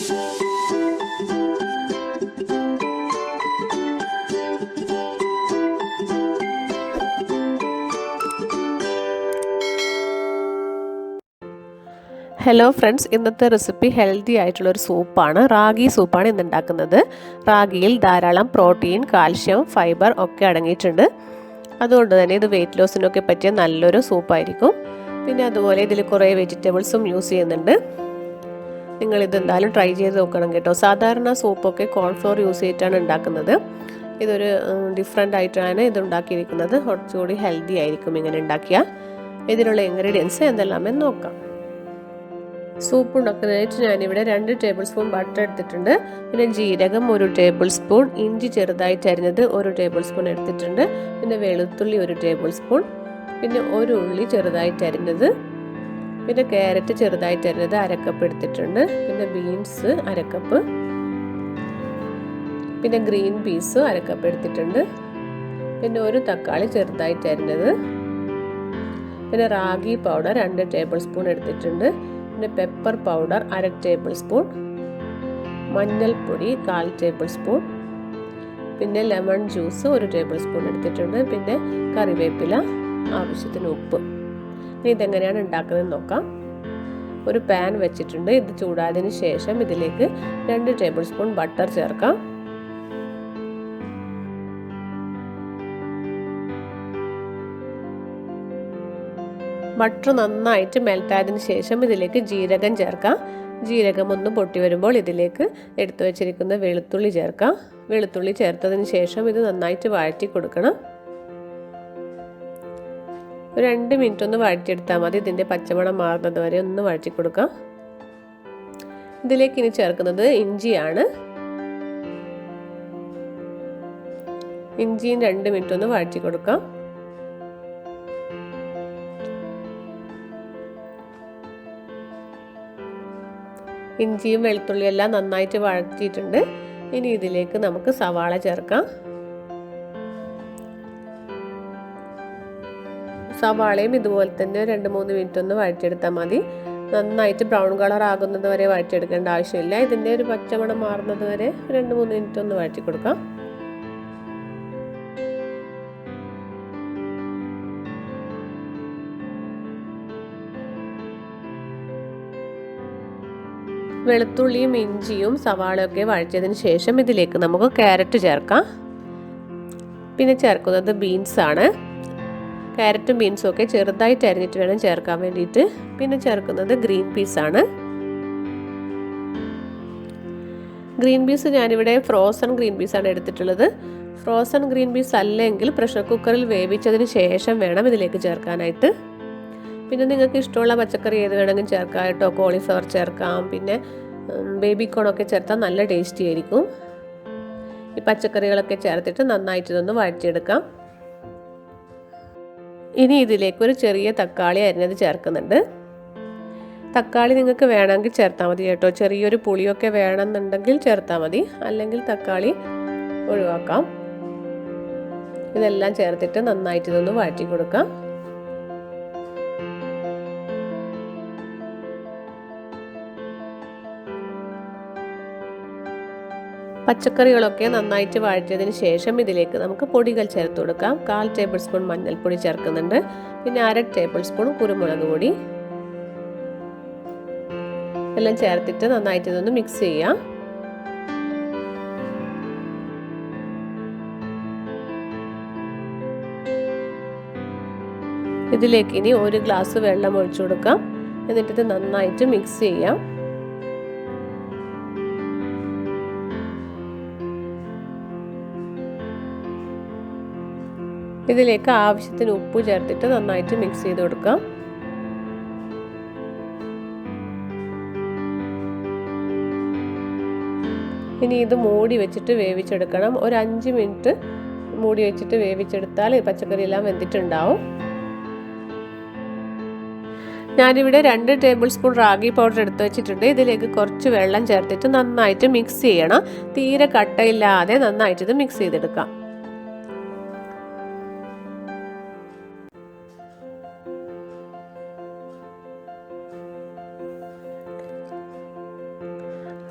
Hello friends, ഇന്നത്തെ recipe healthy ആയിട്ടുള്ളൊരു സൂപ്പാണ്. റാഗി സൂപ്പാണ് ഇന്ന് ഉണ്ടാക്കുന്നത്. റാഗിയിൽ ധാരാളം പ്രോട്ടീൻ, കാൽഷ്യം, ഫൈബർ ഒക്കെ അടങ്ങിയിട്ടുണ്ട്. അതുകൊണ്ട് തന്നെ ഇത് വെയിറ്റ് ലോസിനൊക്കെ പറ്റിയ നല്ലൊരു സൂപ്പായിരിക്കും. പിന്നെ അതുപോലെ ഇതിൽ കുറേ വെജിറ്റബിൾസും യൂസ് ചെയ്യുന്നുണ്ട്. നിങ്ങളിത് എന്തായാലും ട്രൈ ചെയ്ത് നോക്കണം കേട്ടോ. സാധാരണ സൂപ്പൊക്കെ കോൺഫ്ലോർ യൂസ് ചെയ്തിട്ടാണ് ഉണ്ടാക്കുന്നത്. ഇതൊരു ഡിഫറെൻ്റ് ആയിട്ടാണ് ഇത് ഉണ്ടാക്കിയിരിക്കുന്നത്. കുറച്ചുകൂടി ഹെൽത്തി ആയിരിക്കും ഇങ്ങനെ ഉണ്ടാക്കിയാൽ. ഇതിനുള്ള ഇൻഗ്രീഡിയൻസ് എന്തെല്ലാമെന്ന് നോക്കാം. സൂപ്പ് ഉണ്ടാക്കുന്നതിനായിട്ട് ഞാനിവിടെ 2 ടേബിൾ സ്പൂൺ ബട്ടർ എടുത്തിട്ടുണ്ട്. പിന്നെ ജീരകം 1 ടേബിൾ സ്പൂൺ, ഇഞ്ചി ചെറുതായിട്ട് അരിഞ്ഞത് 1 ടേബിൾ സ്പൂൺ എടുത്തിട്ടുണ്ട്. പിന്നെ വെളുത്തുള്ളി 1 ടേബിൾ സ്പൂൺ, പിന്നെ 1 ഉള്ളി ചെറുതായിട്ട് അരിഞ്ഞത്, പിന്നെ ക്യാരറ്റ് ചെറുതായിട്ട് അരിഞ്ഞത് 1/2 കപ്പ് എടുത്തിട്ടുണ്ട്. പിന്നെ ബീൻസ് 1/2 കപ്പ്, പിന്നെ ഗ്രീൻ പീസ് 1/2 കപ്പ് എടുത്തിട്ടുണ്ട്. പിന്നെ 1 തക്കാളി ചെറുതായിട്ട് അരിഞ്ഞത്, പിന്നെ റാഗി പൗഡർ 2 ടേബിൾ സ്പൂൺ എടുത്തിട്ടുണ്ട്. പിന്നെ പെപ്പർ പൗഡർ 1/2 ടേബിൾ സ്പൂൺ, മഞ്ഞൾപ്പൊടി 1/4 ടേബിൾ സ്പൂൺ, പിന്നെ ലെമൺ ജ്യൂസ് 1 ടേബിൾ സ്പൂൺ എടുത്തിട്ടുണ്ട്. പിന്നെ കറിവേപ്പില, ആവശ്യത്തിന് ഉപ്പ്. ഇനി ഇതെങ്ങനെയാണ് ഉണ്ടാക്കുന്നതെന്ന് നോക്കാം. ഒരു പാൻ വെച്ചിട്ടുണ്ട്. ഇത് ചൂടായതിനു ശേഷം ഇതിലേക്ക് 2 ടേബിൾ സ്പൂൺ ബട്ടർ ചേർക്കാം. ബട്ടർ നന്നായിട്ട് മെൽറ്റായതിനു ശേഷം ഇതിലേക്ക് ജീരകം ചേർക്കാം. ജീരകം ഒന്ന് പൊട്ടി വരുമ്പോൾ ഇതിലേക്ക് എടുത്തു വെച്ചിരിക്കുന്ന വെളുത്തുള്ളി ചേർക്കാം. വെളുത്തുള്ളി ചേർത്തതിന് ശേഷം ഇത് നന്നായിട്ട് വഴറ്റി കൊടുക്കണം. ഒരു 2 മിനിറ്റ് ഒന്ന് വഴറ്റിയെടുത്താൽ മതി. ഇതിൻ്റെ പച്ചമണം മാറുന്നത് വരെ ഒന്ന് വഴറ്റി കൊടുക്കാം. ഇതിലേക്ക് ഇനി ചേർക്കുന്നത് ഇഞ്ചിയാണ്. ഇഞ്ചിയും 2 മിനിറ്റ് ഒന്ന് വഴറ്റി കൊടുക്കാം. ഇഞ്ചിയും വെളുത്തുള്ളിയും എല്ലാം നന്നായിട്ട് വഴറ്റിയിട്ടുണ്ട്. ഇനി ഇതിലേക്ക് നമുക്ക് സവാള ചേർക്കാം. സവാളയും ഇതുപോലെ തന്നെ 2-3 മിനിറ്റ് ഒന്ന് വഴറ്റിയെടുത്താൽ മതി. നന്നായിട്ട് ബ്രൗൺ കളർ ആകുന്നത് വരെ വഴറ്റിയെടുക്കേണ്ട ആവശ്യമില്ല. ഇതിൻ്റെ ഒരു പച്ചമണം മാറുന്നത് വരെ 2-3 മിനിറ്റ് ഒന്ന് വഴറ്റി കൊടുക്കാം. വെളുത്തുള്ളിയും ഇഞ്ചിയും സവാളയൊക്കെ വഴറ്റിയതിന് ശേഷം ഇതിലേക്ക് നമുക്ക് ക്യാരറ്റ് ചേർക്കാം. പിന്നെ ചേർക്കുന്നത് ബീൻസാണ്. ക്യാരറ്റും ബീൻസും ഒക്കെ ചെറുതായിട്ട് അരിഞ്ഞിട്ട് വേണം ചേർക്കാൻ വേണ്ടിയിട്ട്. പിന്നെ ചേർക്കുന്നത് ഗ്രീൻ പീസാണ്. ഗ്രീൻ പീസ് ഞാനിവിടെ ഫ്രോസൺ ഗ്രീൻ പീസാണ് എടുത്തിട്ടുള്ളത്. ഫ്രോസൺ ഗ്രീൻ പീസ് അല്ലെങ്കിൽ പ്രഷർ കുക്കറിൽ വേവിച്ചതിന് ശേഷം വേണം ഇതിലേക്ക് ചേർക്കാനായിട്ട്. പിന്നെ നിങ്ങൾക്ക് ഇഷ്ടമുള്ള പച്ചക്കറി ഏത് വേണമെങ്കിലും ചേർക്കാം കേട്ടോ. കോളിഫ്ലവർ ചേർക്കാം, പിന്നെ ബേബി കോണൊക്കെ ചേർത്താൽ നല്ല ടേസ്റ്റി ആയിരിക്കും. ഈ പച്ചക്കറികളൊക്കെ ചേർത്തിട്ട് നന്നായിട്ട് ഇതൊന്ന് വഴറ്റിയെടുക്കാം. ഇനി ഇതിലേക്ക് ഒരു ചെറിയ തക്കാളി അരിഞ്ഞത് ചേർക്കുന്നുണ്ട്. തക്കാളി നിങ്ങൾക്ക് വേണമെങ്കിൽ ചേർത്താൽ മതി കേട്ടോ. ചെറിയൊരു പുളിയൊക്കെ വേണമെന്നുണ്ടെങ്കിൽ ചേർത്താൽ മതി, അല്ലെങ്കിൽ തക്കാളി ഒഴിവാക്കാം. ഇതെല്ലാം ചേർത്തിട്ട് നന്നായിട്ട് ഇതൊന്ന് വഴറ്റി കൊടുക്കാം. പച്ചക്കറികളൊക്കെ നന്നായിട്ട് വഴറ്റിയതിന് ശേഷം ഇതിലേക്ക് നമുക്ക് പൊടികൾ ചേർത്ത് കൊടുക്കാം. 1/4 ടേബിൾ സ്പൂൺ മഞ്ഞൾപ്പൊടി ചേർക്കുന്നുണ്ട്. പിന്നെ 1/2 ടേബിൾ സ്പൂൺ കുരുമുളക് പൊടി എല്ലാം ചേർത്തിട്ട് നന്നായിട്ട് ഇതൊന്ന് മിക്സ് ചെയ്യാം. ഇതിലേക്ക് ഇനി 1 ഗ്ലാസ് വെള്ളം ഒഴിച്ചു കൊടുക്കാം. എന്നിട്ട് നന്നായിട്ട് മിക്സ് ചെയ്യാം. ഇതിലേക്ക് ആവശ്യത്തിന് ഉപ്പ് ചേർത്തിട്ട് നന്നായിട്ട് മിക്സ് ചെയ്ത് കൊടുക്കാം. ഇനി ഇത് മൂടി വെച്ചിട്ട് വേവിച്ചെടുക്കണം. ഒരു 5 മിനിറ്റ് മൂടി വെച്ചിട്ട് വേവിച്ചെടുത്താൽ പച്ചക്കറി എല്ലാം വെന്തിട്ടുണ്ടാവും. ഞാനിവിടെ 2 ടേബിൾ സ്പൂൺ റാഗി പൗഡർ എടുത്ത് വെച്ചിട്ടുണ്ട്. ഇതിലേക്ക് കുറച്ച് വെള്ളം ചേർത്തിട്ട് നന്നായിട്ട് മിക്സ് ചെയ്യണം. തീരെ കട്ടയില്ലാതെ നന്നായിട്ട് ഇത് മിക്സ് ചെയ്തെടുക്കാം.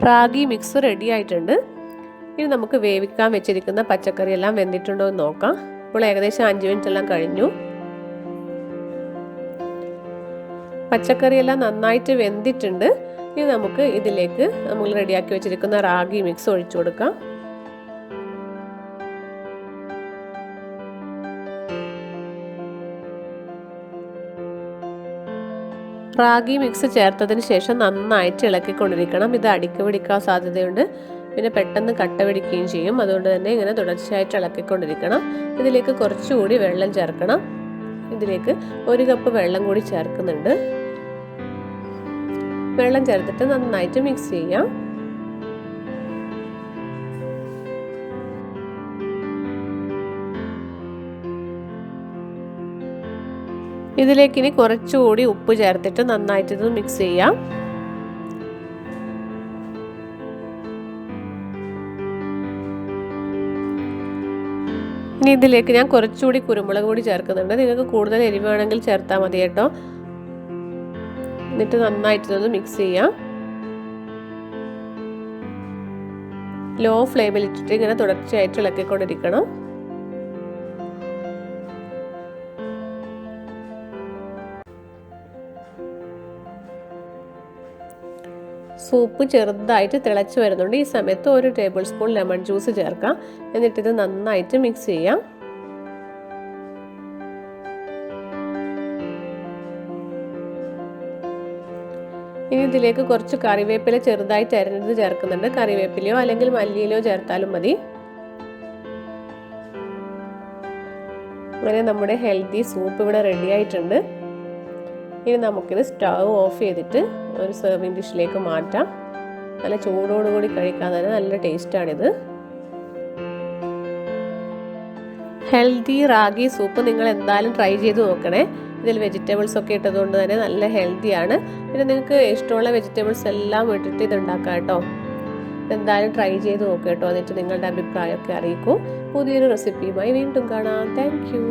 റാഗി മിക്സ് റെഡി ആയിട്ടുണ്ട്. ഇനി നമുക്ക് വേവിക്കാൻ വെച്ചിരിക്കുന്ന പച്ചക്കറി എല്ലാം വെന്തിട്ടുണ്ടോ എന്ന് നോക്കാം. ഇപ്പോൾ ഏകദേശം 5 മിനിറ്റ് എല്ലാം കഴിഞ്ഞു. പച്ചക്കറി എല്ലാം നന്നായിട്ട് വെന്തിട്ടുണ്ട്. ഇനി നമുക്ക് ഇതിലേക്ക് നമ്മൾ റെഡിയാക്കി വെച്ചിരിക്കുന്ന റാഗി മിക്സ് ഒഴിച്ചു കൊടുക്കാം. റാഗി മിക്സ് ചേർത്തതിന് ശേഷം നന്നായിട്ട് ഇളക്കിക്കൊണ്ടിരിക്കണം. ഇത് അടിക്ക് പിടിക്കാൻ സാധ്യതയുണ്ട്, പിന്നെ പെട്ടെന്ന് കട്ട പിടിക്കുകയും ചെയ്യും. അതുകൊണ്ട് തന്നെ ഇങ്ങനെ തുടർച്ചയായിട്ട് ഇളക്കിക്കൊണ്ടിരിക്കണം. ഇതിലേക്ക് കുറച്ചുകൂടി വെള്ളം ചേർക്കണം. ഇതിലേക്ക് 1 കപ്പ് വെള്ളം കൂടി ചേർക്കുന്നുണ്ട്. വെള്ളം ചേർത്തിട്ട് നന്നായിട്ട് മിക്സ് ചെയ്യാം. ഇതിലേക്ക് ഇനി കുറച്ചുകൂടി ഉപ്പ് ചേർത്തിട്ട് നന്നായിട്ട് ഇത് മിക്സ് ചെയ്യാം. ഇനി ഇതിലേക്ക് ഞാൻ കുറച്ചുകൂടി കുരുമുളക് പൊടി ചേർക്കുന്നുണ്ട്. നിങ്ങൾക്ക് കൂടുതൽ എരിവ് വേണമെങ്കിൽ ചേർത്താൽ മതി കേട്ടോ. എന്നിട്ട് നന്നായിട്ട് ഇതൊന്ന് മിക്സ് ചെയ്യാം. ലോ ഫ്ലെയിമിൽ ഇട്ടിട്ട് ഇങ്ങനെ തുടർച്ചയായിട്ട് ഇളക്കിക്കൊണ്ടിരിക്കണം. സൂപ്പ് ചെറുതായിട്ട് തിളച്ച് വരുന്നുണ്ട്. ഈ സമയത്ത് 1 ടേബിൾ സ്പൂൺ ലെമൺ ജ്യൂസ് ചേർക്കാം. എന്നിട്ടിത് നന്നായിട്ട് മിക്സ് ചെയ്യാം. ഇനി ഇതിലേക്ക് കുറച്ച് കറിവേപ്പില ചെറുതായിട്ട് അരിഞ്ഞത് ചേർക്കുന്നുണ്ട്. കറിവേപ്പിലയോ അല്ലെങ്കിൽ മല്ലിയിലയോ ചേർത്താലും മതി. അങ്ങനെ നമ്മുടെ ഹെൽത്തി സൂപ്പ് ഇവിടെ റെഡി ആയിട്ടുണ്ട്. ഇനി നമുക്കിത് സ്റ്റവ് ഓഫ് ചെയ്തിട്ട് ഒരു സെർവിങ് ഡിഷിലേക്ക് മാറ്റാം. നല്ല ചൂടോടുകൂടി കഴിക്കാൻ തന്നെ നല്ല ടേസ്റ്റാണിത്. ഹെൽത്തി റാഗി സൂപ്പ് നിങ്ങൾ എന്തായാലും ട്രൈ ചെയ്ത് നോക്കണേ. ഇതിൽ വെജിറ്റബിൾസ് ഒക്കെ ഇട്ടതുകൊണ്ട് തന്നെ നല്ല ഹെൽത്തിയാണ്. പിന്നെ നിങ്ങൾക്ക് ഇഷ്ടമുള്ള വെജിറ്റബിൾസ് എല്ലാം ഇട്ടിട്ട് ഇത് ഉണ്ടാക്കാം കേട്ടോ. എന്തായാലും ട്രൈ ചെയ്ത് നോക്കുക കേട്ടോ. എന്നിട്ട് നിങ്ങളുടെ അഭിപ്രായമൊക്കെ അറിയിക്കൂ. പുതിയൊരു റെസിപ്പിയുമായി വീണ്ടും കാണാം. Thank you.